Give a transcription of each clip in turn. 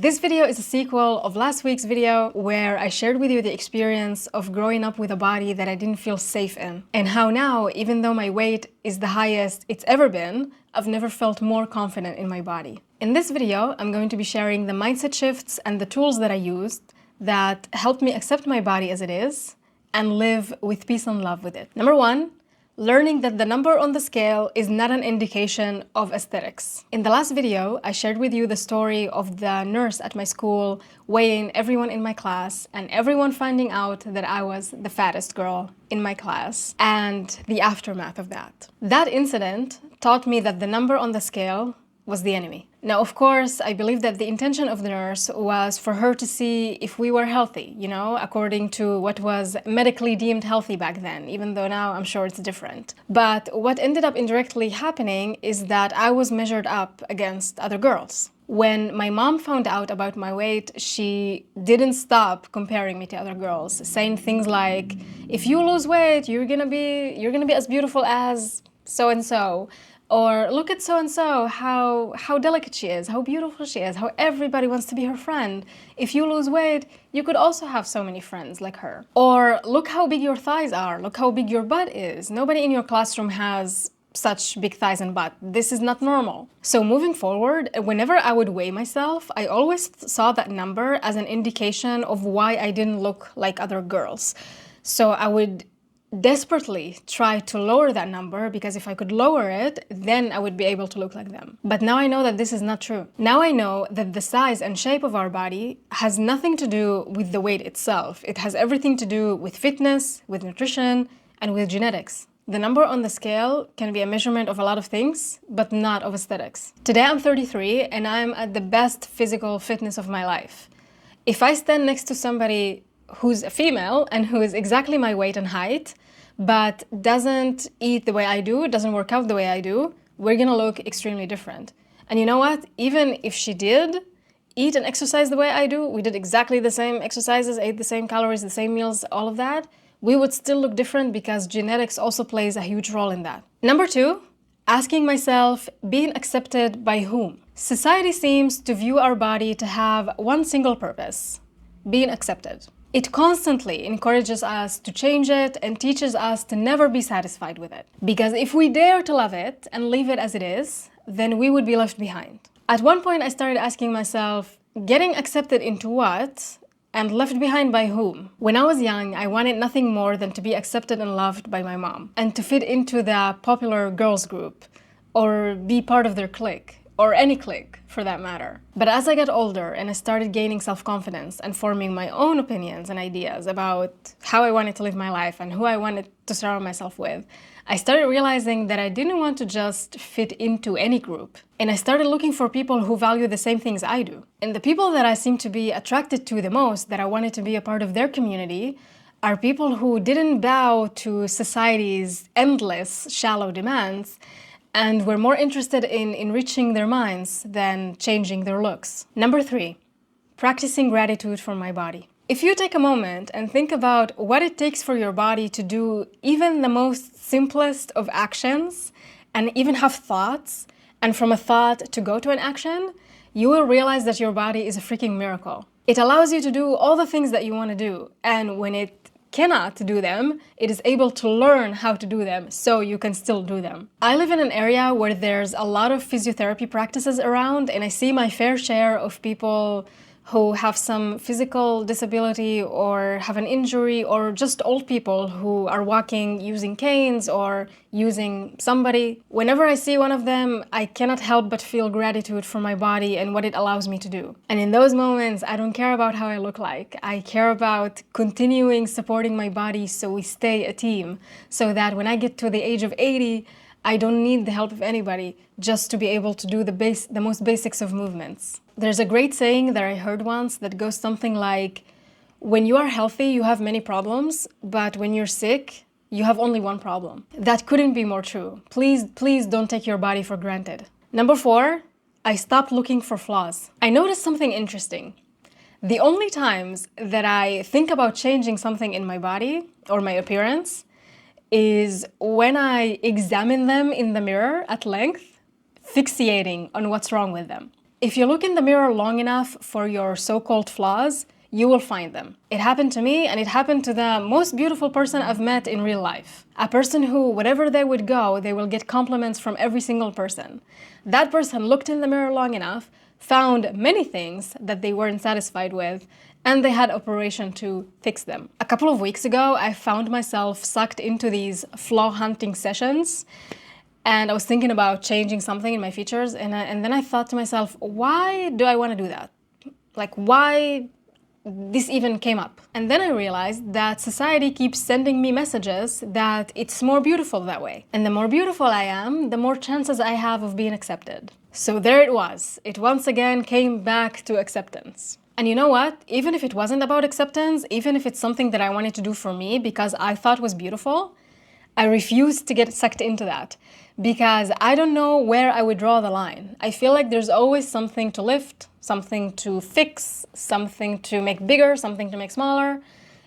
This video is a sequel of last week's video where I shared with you the experience of growing up with a body that I didn't feel safe in, and how now, even though my weight is the highest it's ever been, I've never felt more confident in my body. In this video, I'm going to be sharing the mindset shifts and the tools that I used that helped me accept my body as it is and live with peace and love with it. Number one, learning that the number on the scale is not an indication of aesthetics. In the last video, I shared with you the story of the nurse at my school weighing everyone in my class and everyone finding out that I was the fattest girl in my class and the aftermath of that. That incident taught me that the number on the scale was the enemy. Now, of course, I believe that the intention of the nurse was for her to see if we were healthy, according to what was medically deemed healthy back then, even though now I'm sure it's different. But what ended up indirectly happening is that I was measured up against other girls. When my mom found out about my weight, she didn't stop comparing me to other girls, saying things like, if you lose weight, you're gonna be as beautiful as so-and-so. Or look at so-and-so, how delicate she is, how beautiful she is, how everybody wants to be her friend. If you lose weight, you could also have so many friends like her. Or look how big your thighs are, look how big your butt is. Nobody in your classroom has such big thighs and butt. This is not normal. So moving forward, whenever I would weigh myself, I always saw that number as an indication of why I didn't look like other girls. So I would desperately try to lower that number, because if I could lower it, then I would be able to look like them. But now I know that this is not true. Now I know that the size and shape of our body has nothing to do with the weight itself. It has everything to do with fitness, with nutrition, and with genetics. The number on the scale can be a measurement of a lot of things, but not of aesthetics. Today I'm 33 and I'm at the best physical fitness of my life. If I stand next to somebody who's a female and who is exactly my weight and height, but doesn't eat the way I do, doesn't work out the way I do, we're gonna look extremely different. And you know what? Even if she did eat and exercise the way I do, we did exactly the same exercises, ate the same calories, the same meals, all of that, we would still look different because genetics also plays a huge role in that. Number two, asking myself, being accepted by whom? Society seems to view our body to have one single purpose: being accepted. It constantly encourages us to change it and teaches us to never be satisfied with it. Because if we dare to love it and leave it as it is, then we would be left behind. At one point, I started asking myself, getting accepted into what and left behind by whom? When I was young, I wanted nothing more than to be accepted and loved by my mom and to fit into the popular girls group or be part of their clique, or any clique for that matter. But as I got older and I started gaining self-confidence and forming my own opinions and ideas about how I wanted to live my life and who I wanted to surround myself with, I started realizing that I didn't want to just fit into any group. And I started looking for people who value the same things I do. And the people that I seem to be attracted to the most, that I wanted to be a part of their community, are people who didn't bow to society's endless, shallow demands, and were more interested in enriching their minds than changing their looks. Number three, practicing gratitude for my body. If you take a moment and think about what it takes for your body to do even the most simplest of actions and even have thoughts, and from a thought to go to an action, you will realize that your body is a freaking miracle. It allows you to do all the things that you want to do, and when it cannot do them, it is able to learn how to do them so you can still do them. I live in an area where there's a lot of physiotherapy practices around, and I see my fair share of people who have some physical disability or have an injury, or just old people who are walking using canes or using somebody. Whenever I see one of them, I cannot help but feel gratitude for my body and what it allows me to do. And in those moments, I don't care about how I look like. I care about continuing supporting my body so we stay a team, so that when I get to the age of 80, I don't need the help of anybody just to be able to do the most basics of movements. There's a great saying that I heard once that goes something like, when you are healthy, you have many problems, but when you're sick, you have only one problem. That couldn't be more true. Please don't take your body for granted. Number four, I stopped looking for flaws. I noticed something interesting. The only times that I think about changing something in my body or my appearance is when I examine them in the mirror at length, fixating on what's wrong with them. If you look in the mirror long enough for your so-called flaws, you will find them. It happened to me, and it happened to the most beautiful person I've met in real life. A person who, wherever they would go, they will get compliments from every single person. That person looked in the mirror long enough, found many things that they weren't satisfied with, and they had operation to fix them. A couple of weeks ago, I found myself sucked into these flaw hunting sessions, and I was thinking about changing something in my features, and then I thought to myself, why do I want to do that? Like, why this even came up? And then I realized that society keeps sending me messages that it's more beautiful that way. And the more beautiful I am, the more chances I have of being accepted. So there it was. It once again came back to acceptance. And you know what? Even if it wasn't about acceptance, even if it's something that I wanted to do for me because I thought was beautiful, I refused to get sucked into that because I don't know where I would draw the line. I feel like there's always something to lift, something to fix, something to make bigger, something to make smaller.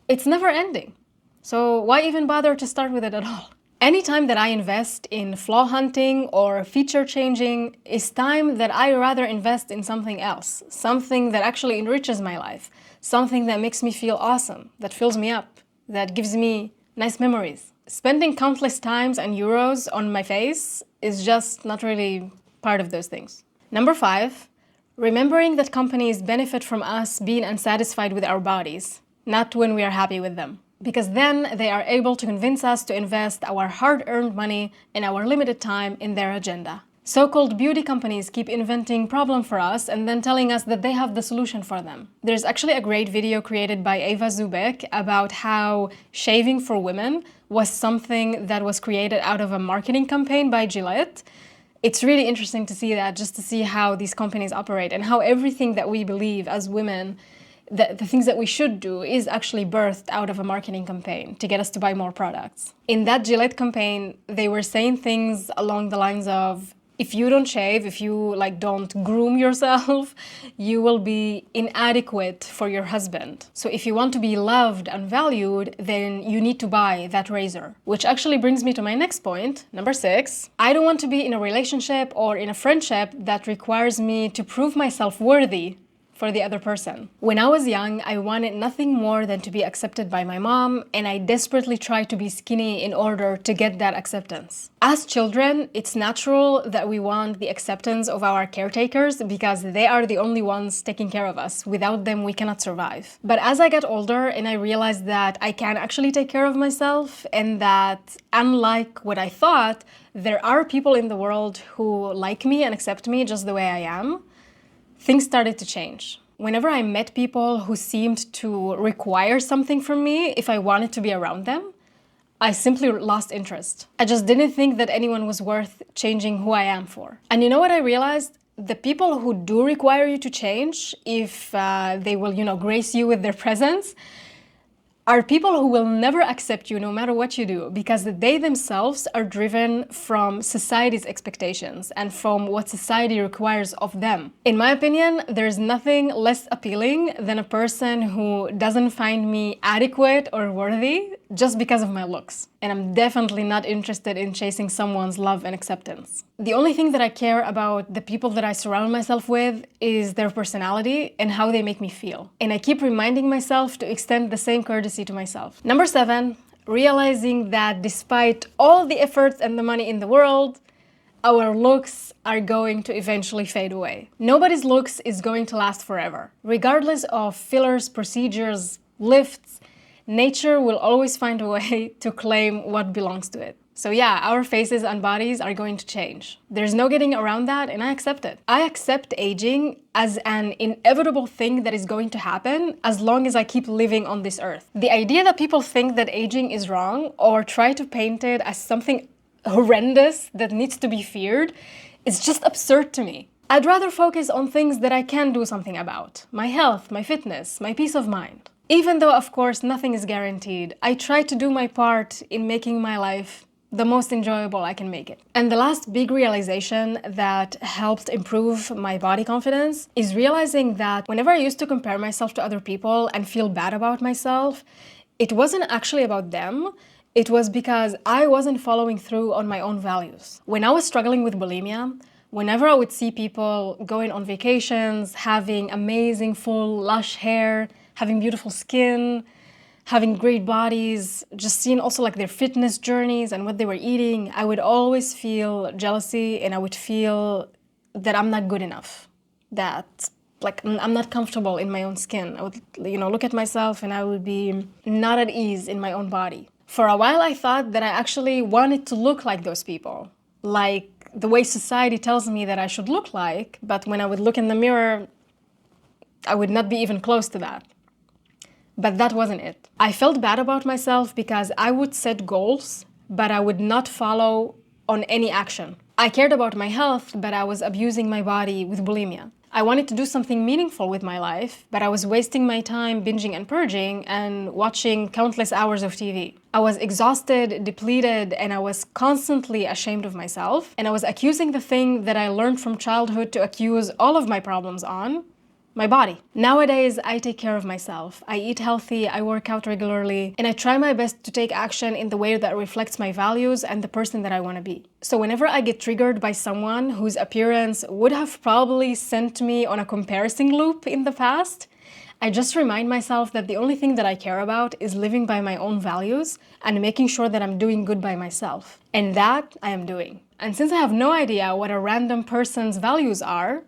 It's never ending. So why even bother to start with it at all? Anytime that I invest in flaw hunting or feature changing is time that I rather invest in something else, something that actually enriches my life, something that makes me feel awesome, that fills me up, that gives me nice memories. Spending countless times and euros on my face is just not really part of those things. Number 5, remembering that companies benefit from us being unsatisfied with our bodies, not when we are happy with them. Because then they are able to convince us to invest our hard-earned money and our limited time in their agenda. So-called beauty companies keep inventing problems for us and then telling us that they have the solution for them. There's actually a great video created by Eva Zubek about how shaving for women was something that was created out of a marketing campaign by Gillette. It's really interesting to see that, just to see how these companies operate and how everything that we believe as women, the things that we should do, is actually birthed out of a marketing campaign to get us to buy more products. In that Gillette campaign, they were saying things along the lines of, if you don't shave, if you don't groom yourself, you will be inadequate for your husband. So if you want to be loved and valued, then you need to buy that razor. Which actually brings me to my next point, number 6. I don't want to be in a relationship or in a friendship that requires me to prove myself worthy for the other person. When I was young, I wanted nothing more than to be accepted by my mom, and I desperately tried to be skinny in order to get that acceptance. As children, it's natural that we want the acceptance of our caretakers because they are the only ones taking care of us. Without them, we cannot survive. But as I got older and I realized that I can actually take care of myself and that, unlike what I thought, there are people in the world who like me and accept me just the way I am, things started to change. Whenever I met people who seemed to require something from me if I wanted to be around them, I simply lost interest. I just didn't think that anyone was worth changing who I am for. And you know what I realized? The people who do require you to change, if they will, grace you with their presence, are people who will never accept you no matter what you do, because they themselves are driven from society's expectations and from what society requires of them. In my opinion, there's nothing less appealing than a person who doesn't find me adequate or worthy just because of my looks. And I'm definitely not interested in chasing someone's love and acceptance. The only thing that I care about the people that I surround myself with is their personality and how they make me feel. And I keep reminding myself to extend the same courtesy to myself. Number 7, realizing that despite all the efforts and the money in the world, our looks are going to eventually fade away. Nobody's looks is going to last forever. Regardless of fillers, procedures, lifts, nature will always find a way to claim what belongs to it. So yeah, our faces and bodies are going to change. There's no getting around that, and I accept it. I accept aging as an inevitable thing that is going to happen as long as I keep living on this earth. The idea that people think that aging is wrong or try to paint it as something horrendous that needs to be feared is just absurd to me. I'd rather focus on things that I can do something about. My health, my fitness, my peace of mind. Even though, of course, nothing is guaranteed, I try to do my part in making my life the most enjoyable I can make it. And the last big realization that helped improve my body confidence is realizing that whenever I used to compare myself to other people and feel bad about myself, it wasn't actually about them. It was because I wasn't following through on my own values. When I was struggling with bulimia, Whenever I would see people going on vacations, having amazing, full, lush hair, having beautiful skin, having great bodies, just seeing also like their fitness journeys and what they were eating, I would always feel jealousy, and I would feel that I'm not good enough, that like I'm not comfortable in my own skin. I would, look at myself and I would be not at ease in my own body. For a while, I thought that I actually wanted to look like those people, like the way society tells me that I should look like, but when I would look in the mirror, I would not be even close to that. But that wasn't it. I felt bad about myself because I would set goals, but I would not follow on any action. I cared about my health, but I was abusing my body with bulimia. I wanted to do something meaningful with my life, but I was wasting my time binging and purging and watching countless hours of TV. I was exhausted, depleted, and I was constantly ashamed of myself. And I was accusing the thing that I learned from childhood to accuse all of my problems on: my body. Nowadays, I take care of myself. I eat healthy, I work out regularly, and I try my best to take action in the way that reflects my values and the person that I want to be. So whenever I get triggered by someone whose appearance would have probably sent me on a comparison loop in the past, I just remind myself that the only thing that I care about is living by my own values and making sure that I'm doing good by myself. And that I am doing. And since I have no idea what a random person's values are,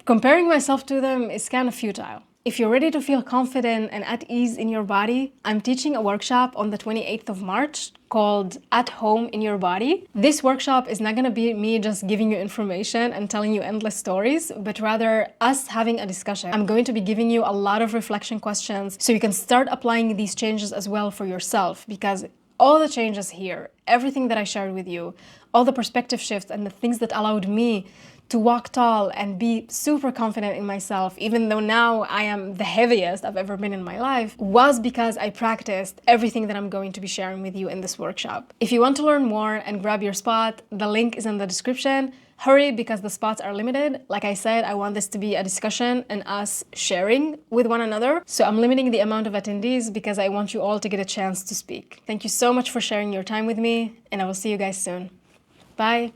comparing myself to them is kind of futile. If you're ready to feel confident and at ease in your body, I'm teaching a workshop on the 28th of March called At Home in Your Body. This workshop is not going to be me just giving you information and telling you endless stories, but rather us having a discussion. I'm going to be giving you a lot of reflection questions so you can start applying these changes as well for yourself, because all the changes here, everything that I shared with you, all the perspective shifts and the things that allowed me to walk tall and be super confident in myself, even though now I am the heaviest I've ever been in my life, was because I practiced everything that I'm going to be sharing with you in this workshop. If you want to learn more and grab your spot, the link is in the description. Hurry, because the spots are limited. Like I said, I want this to be a discussion and us sharing with one another. So I'm limiting the amount of attendees because I want you all to get a chance to speak. Thank you so much for sharing your time with me, and I will see you guys soon. Bye.